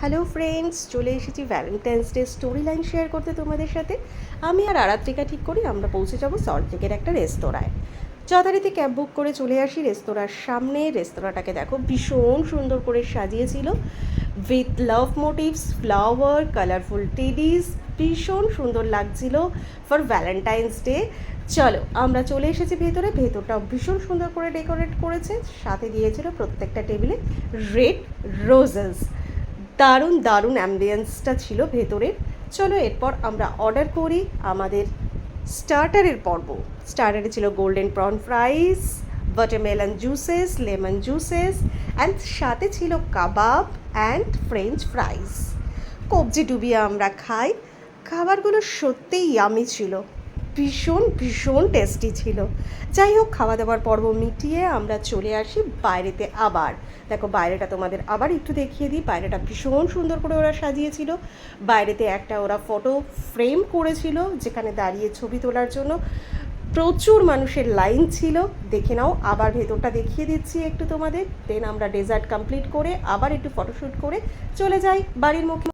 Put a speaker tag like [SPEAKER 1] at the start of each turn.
[SPEAKER 1] Hello friends, চলে এসেছি Valentine's day story line share করতে তোমাদের সাথে। আমি আর আরাত্রিকা ঠিক করি আমরা পৌঁছে যাবো সল্টলেকের একটা রেস্তোরাঁয়। যথারীতি ক্যাব বুক করে চলে আসি রেস্তোরাঁর সামনে। রেস্তোরাঁটাকে দেখো ভীষণ সুন্দর করে সাজিয়েছিল with love motifs, flower, colourful teddies. ভীষণ সুন্দর লাগছিল ফর ভ্যালেন্টাইন্স ডে। চলো আমরা চলে এসেছি ভেতরে। ভেতরটাও ভীষণ সুন্দর করে ডেকোরেট করেছে, সাথে দিয়েছিল প্রত্যেকটা টেবিলে রেড রোজেস। দারুণ দারুণ অ্যাম্বিয়েন্সটা ছিল ভেতরের। চলো এরপর আমরা অর্ডার করি আমাদের স্টার্টারের পর্ব। স্টার্টারে ছিল golden prawn fries, watermelon juices, lemon juices and সাথে ছিল কাবাব অ্যান্ড ফ্রেঞ্চ ফ্রাইস। কবজি ডুবিয়ে আমরা খাই। খাবারগুলো সত্যিই ইয়ামি ছিল, ভীষণ ভীষণ টেস্টি ছিল। যাই হোক, খাওয়া দাওয়ার পর্ব মিটিয়ে আমরা চলে আসি বাইরেতে। আবার দেখো বাইরেটা তোমাদের আবার একটু দেখিয়ে দিই। বাইরেটা ভীষণ সুন্দর করে ওরা সাজিয়েছিল। বাইরেতে একটা ওরা ফটো ফ্রেম করেছিল যেখানে দাঁড়িয়ে ছবি তোলার জন্য প্রচুর মানুষের লাইন ছিল। দেখে নাও, আবার ভেতরটা দেখিয়ে দিচ্ছি একটু তোমাদের। দেন আমরা ডেজার্ট কমপ্লিট করে আবার একটু ফটোশ্যুট করে চলে যাই বাড়ির মুখে।